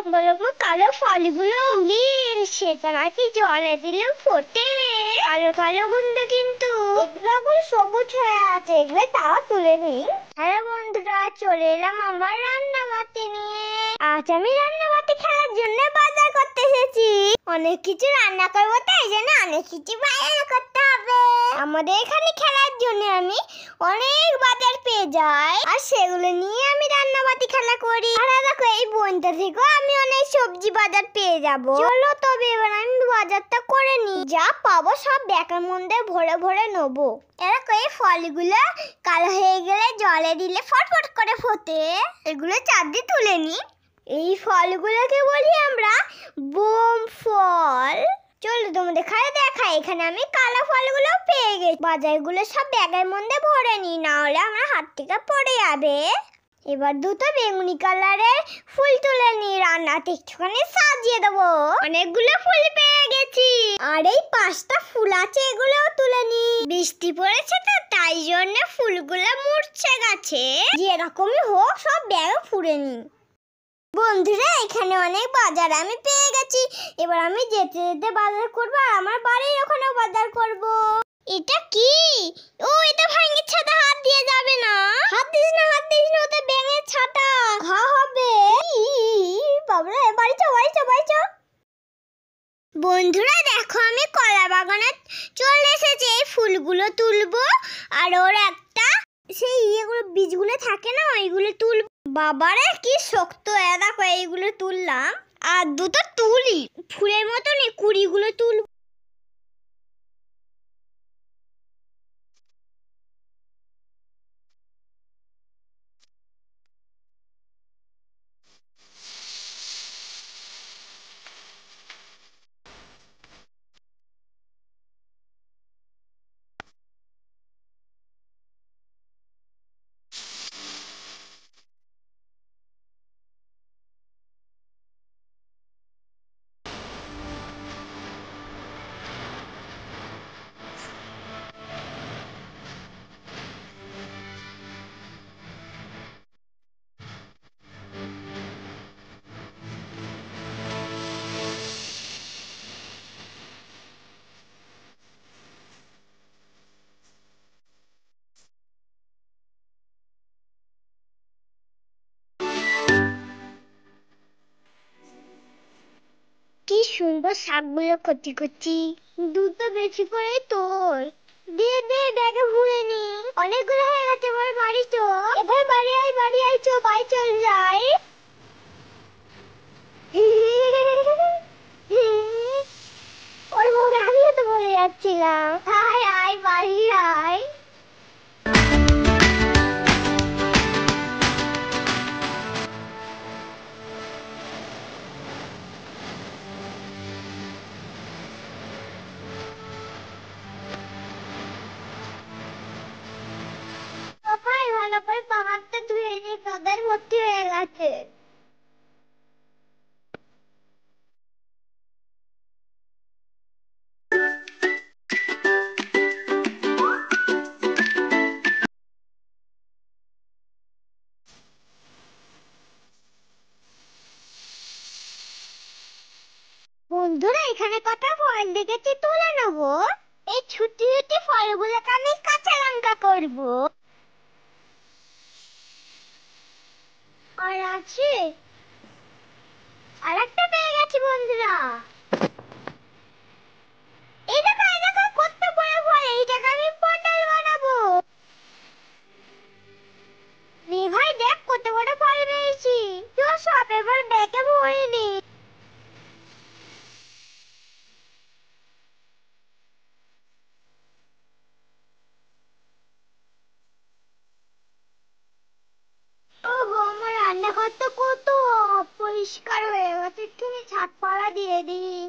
লম্বা লম্বা কালো ফলগুলো সেটা নাকি জলে দিলে ফোটে। কালো কালো গন্ধ, কিন্তু এগুলো সবুজ হয়ে আছে, এগুলো তাও তুলে নিই। হ্যালো বন্ধুরা, চলে এলাম আমার রান্না বাতি নিয়ে। আজ আমি রান্না বাতি খেলার জন্য বাজার করতে এসেছি। অনেক কিছু রান্না করবো, তাই জন্য অনেক কিছু বাজার করতে হবে। আমাদের এখানে খেলার জন্য আমি অনেক বাজার পেয়ে যাই, আর সেগুলো নিয়ে আমি রান্না বাতি খেলা করি। আর দেখো, এই বনটা থেকেও আমি অনেক সবজি বাজার পেয়ে যাব। চলো তবে এবার আমি বাজারটা করে নিই। যা পাবো সব ব্যাগের মধ্যে ভরে ভরে নেবো। এরকম এই ফলগুলো কালো হয়ে গেলে জলে দিলে ফটফট করে ফোটে, এগুলো চারদিকে তুলে নি। এই ফলগুলোকে বলি আমরা বোম ফল। চলো তোমাদের দেখাই, এখানে আমি কালো ফলগুলো পেয়ে গেছি। বাজারগুলো সব ব্যাগের মধ্যে ভরে নি, না হলে আমার হাত থেকে পড়ে যাবে। এবার দুটো বেগুনি কালারের ফুল তুলে নি, রান্নাতে একটুখানি সাজিয়ে দেবো। অনেকগুলো ফুল পেয়ে গেছি, আর এই 5টা ফুল আছে, এগুলোও তুলে নি। বৃষ্টি পড়েছে তো, তাই জন্য ফুলগুলো মুড়ছে গেছে। যেরকমই হোক সব ব্যাগে ফুলে নি। বন্ধুরা, এখানে অনেক বাজার আমি পেয়ে গেছি। এবার আমি যেতে যেতে বাজার করবো, আর আমার বাড়ির ওখানেও বাজার করব। এটা কি? ও, এটা ভাঙের ছাতা, হাত দিয়ে যাবে না। হাত দিস না, হাত দিস না, ওটা ব্যাঙের ছাতা। ঘা হবে। বাবরে, বাড়ি চো, বাড়ি চো, বাড়ি চো। বন্ধুরা দেখো, আমি কলা বাগানে চলে এসেছি। এই ফুলগুলো তুলবো, আর ওর একটা সেই বীজগুলো থাকে না, ওইগুলো তুলবো। বাবারে কি শক্ত! দেখো, এইগুলো তুললাম, আর দুটো তুলি ফুলের মতন এই কুড়িগুলো তুলবো। কি সুন্দর শাকগুলো কচি কচি। দুটো বেশি করে তোল, দিয়ে দে, ব্যাগে ভরে নি। অনেকগুলো হয়ে গেছে, এবার বাড়ি চো। এবার বাড়ি আয়, বাড়ি আয়, চো, বাড়ি চল যাই। ওর মুখে আমিও তো বলে যাচ্ছিলাম, আয় আয়, বাড়ি আয়। ভালো করে পাহাড়টা ধুয়ে নি, কাদার ভর্তি হয়ে গেছে। বন্ধুরা, এখানে কত ফল দেখেছি, তুলে নেবো। এই ছুটি ছুটি ফলগুলোকে আমি কাঁচা লঙ্কা করবো। আর আছে, আর একটা পেয়ে গেছি বন্ধুরা। এই দেখো, এই দেখো, কত বড় ফল! এইটাকে আমি পটল বানাবো। রে ভাই, দেখ কত বড় ফল পেয়েছি। তো সব এবার ব্যাগে ভরে নি। ওগো, আমার রান্নাঘরটা কত পরিষ্কার হয়ে গেছে, তুমি ছাদ পালা দিয়ে দিই।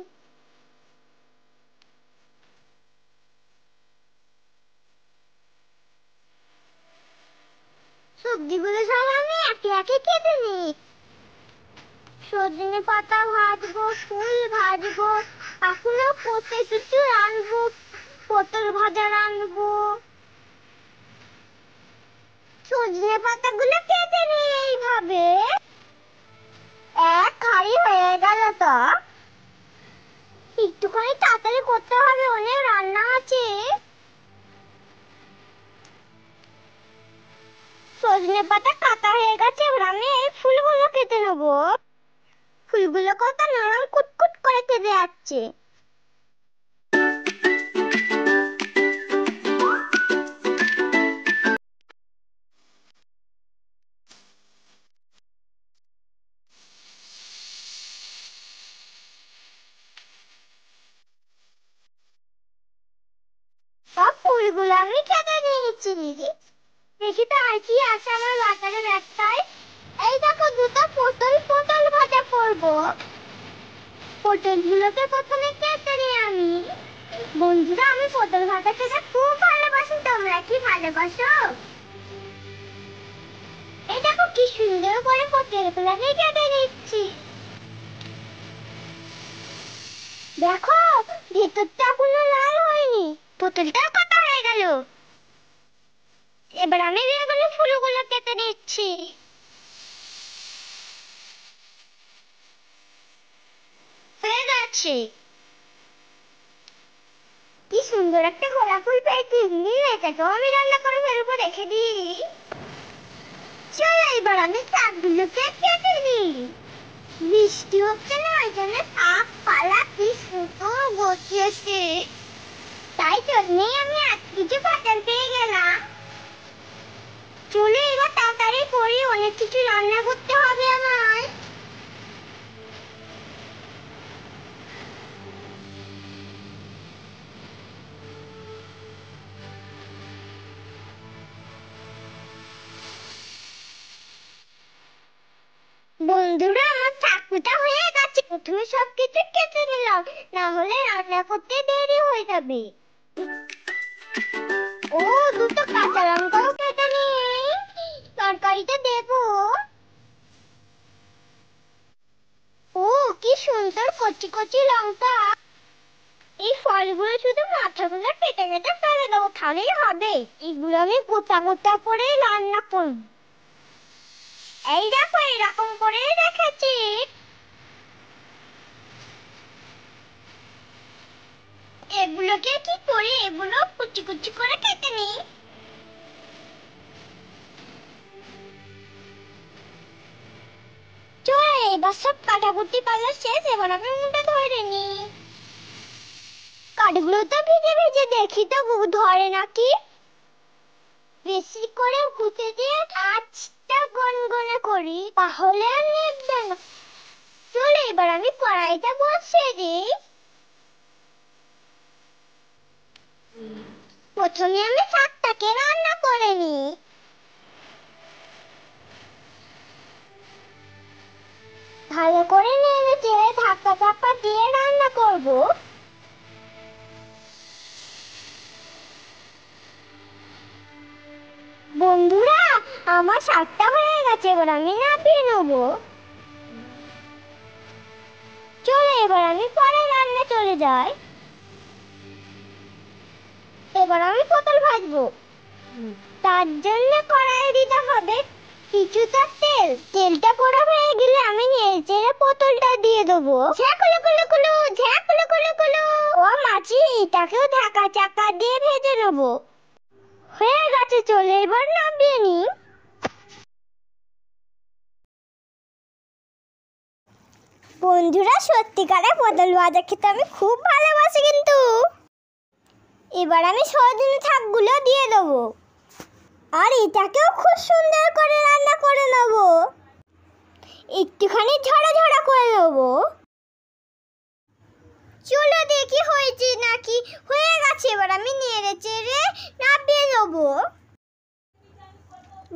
সবজিগুলো সব আমি একে একে কেটে নিই। সজনে পাতা ভাজবো, ফুল ভাজবো, এখনো কত কিছু রানবো। পটল ভাজা রানবো। সজনে পাতাগুলো কেটে নিই এইভাবে। এক হাঁড়ি হয়ে গেল তো। একটুখানি তাড়াতাড়ি করতে হবে, অনেক রান্না আছে। সজনে পাতা কাটা হয়ে গেছে, এবার আমি এই ফুলগুলো কেটে নেবো। ফুলগুলো কত নরম কুটকুট করে কেটে যাচ্ছে। সব ফুলগুলো আমি কেটে নিয়েছি। দেখি তো আর কি আছে আমার বাজারের একটাই। এই দেখো দুটো পটল, পটল ভাজা করবো। পটলগুলোকে প্রথমে কেটে নিই আমি। বন্ধুরা, আমি পটল ভাজা খেতে খুব ভালোবাসি, তোমরা কি ভালোবাসো? এই দেখো কি সুন্দর করে পটলগুলোকে কেটে নিচ্ছি। দেখো ভেতরটা কোনো লাল হয়নি, পটলটাও কাটা হয়ে গেল। এবার আমি বেগুনের ফুলগুলো কেটে নিচ্ছি। হয়ে গেছে। কি সুন্দর একটা গোলাপ ফুল পেয়েছি, এটাকেও আমি রান্না করে ফেলবো, রেখে দিই। চলো এবার আমি শাকগুলোকে কেটে নিই। বৃষ্টি হচ্ছে না, ওই জন্য শাক পালা কি সুন্দর গছিয়েছে। তাই জন্যই আমি আজ কিছু পটল পেয়ে গেলাম। চলো এবার তাড়াতাড়ি করি, অনেক কিছু রান্না করতে হবে আমার। বন্ধুরা, আমার চাকুটা হয়ে গেছে। প্রথমে সবকিছু কেটে নিলাম, না হলে রান্না করতে দেরি হয়ে যাবে। ও, দুটো কাঁচা লঙ্কাও কেটে নিই, তরকারিতে দেবো। ও, কি সুন্দর কচি কচি লঙ্কা। এই ফলগুলো শুধু মাথাগুলো কেটে কেটে ফেলে দেবো, তাহলেই হবে। এগুলো আমি গোটা গোটা করে রান্না করব। এই দেখো এরকম করে রেখেছি। এগুলোকে কি করি, এগুলো কুচি কুচি করে কেটে নিই। চল এবার সব কাটাকুটি পালা শেষ, এবার আমি উনুনটা ধরে নিই। কাঠগুলো তো ভেজে ভেজে, দেখি তো ধরে নাকি। বেশি করে ঘুটে দিয়ে আঁচটা গনগনে করি, তাহলে আর নেববে না। চল এবার আমি কড়াইটা বসিয়ে দিই। প্রথমে আমি শাকটাকে রান্না করে নিই। ভালো করে নেড়ে চেড়ে ঢাকা চাপা দিয়ে রান্না করব। বন্ধুরা, আমার শাকটা হয়ে গেছে, এবার আমি নামিয়ে নেবো। চলো এবার আমি পরে রান্না চলে যাই। এবার আমি পটল ভাজবো। তার জন্য কড়াই দিতে হবে কিছুটা তেল। তেলটা গরম হয়ে গেলে আমি নেড়ে চেড়ে পটলটা দিয়ে দেবো। ঝাঁকুলো কুলো কুলো, ঝাঁকুলো কুলো কুলো। ও মাছি, এটাকেও ঢাকা চাকা দিয়ে ভেজে নেবো। হয়ে গেছে, চলে এবার নামিয়ে নি। বন্ধুরা, সত্যিকারে পটল ভাজা খেতে আমি খুব ভালোবাসি কিন্তু। এবার আমি সজনে শাকগুলো দিয়ে দেবো, আর এটাকেও খুব সুন্দর করে রান্না করে নেব। একটুখানি ঝরা ঝরা করে নেব। চলো দেখি হয়েছে নাকি। হয়ে গেছে, এবার আমি নেড়ে চেড়ে নামিয়ে নেবো।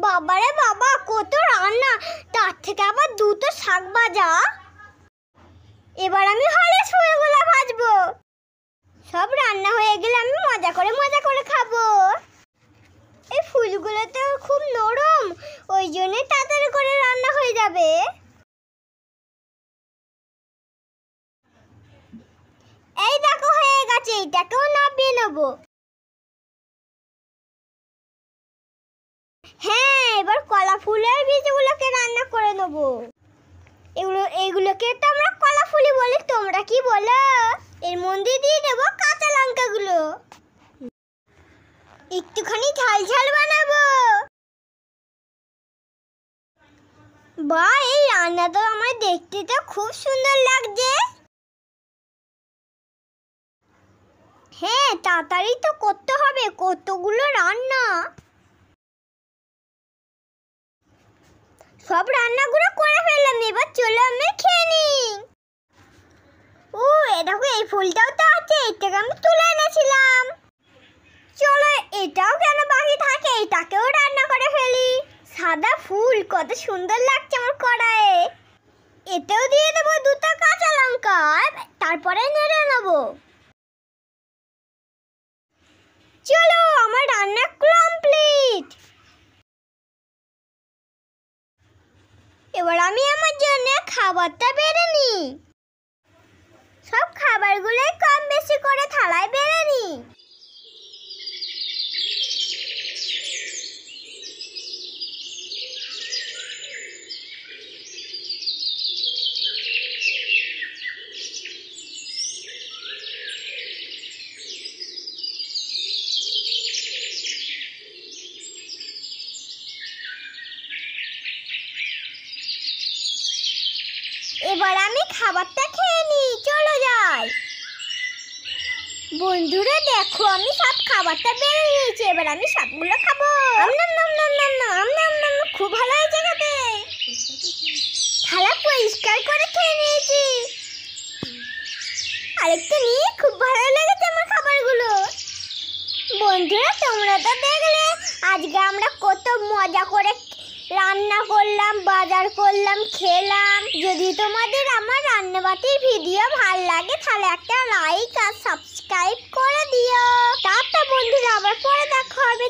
বাবারে বাবা, কত রান্না, তার থেকে আবার দুটো শাক ভাজা। এবার আমি হলুদ ফুলগুলো ভাজবো। সব রান্না হয়ে গেলে আমি মজা করে খাবো। এই ফুলগুলো তো খুব নরম, ওই জন্য তাড়াতাড়ি করে রান্না হয়ে যাবে। এই দেখো হয়ে গেছে, এটাকেও নামিয়ে নেবো। হ্যাঁ, এবার কলা ফুলের বীজগুলোকে রান্না করে নেবো। এগুলোকে তো আমরা কলাফুলি বলি, তোমরা কি বলো? এর মধ্যে দিয়ে দেবো কাঁচা লঙ্কাগুলো, একটুখানি ঝাল ঝাল বানাবো। বাহ, এই রান্নাটা আমার দেখতে তো খুব সুন্দর লাগছে। হ্যাঁ, তাড়াতাড়ি তো করতে হবে, কতগুলো রান্না। সব রান্নাগুলো করে ফেললাম, এবার চলো আমি খেয়ে নিই। ও, দেখো এই ফুলটাও তো আছে, এটাকে আমি তুলে এনেছিলাম। চলো, এটাও কেন বাকি থাকে, এটাকেও রান্না করে ফেলি। সাদা ফুল কত সুন্দর লাগছে আমার কড়াইয়ে। এতেও দিয়ে দেবো দুটো কাঁচা লঙ্কা, তারপরে নেড়ে নেবো। চলো, আমার রান্না কমপ্লিট। এবার আমি আমার জন্য খাবারটা বেড়ে নিই। সব খাবারগুলো কম বেশি করে থালায় বেড়ে নিই। এবার আমি খাবারটা খেয়ে নিই, চলো যাই। বন্ধুরা দেখো, আমি সব খাবারটা বেড়ে নিয়েছি, এবার আমি সবগুলো খাবো। খুব ভালো হয়েছে খেতে। থালা পরিষ্কার করে খেয়ে নিয়েছি। আরেকটা নিয়ে খুব ভালো লেগেছে আমার খাবারগুলো। বন্ধুরা তোমরা তো দেখলে আজকে আমরা কত মজা করে রান্না করলাম, বাজার করলাম, খেলাম। যদি তোমাদের আমার রান্নাবাতির ভিডিও ভালো লাগে তাহলে একটা লাইক আর সাবস্ক্রাইব করে দিও। টাটা বন্ধুরা, আবার পরে দেখা হবে।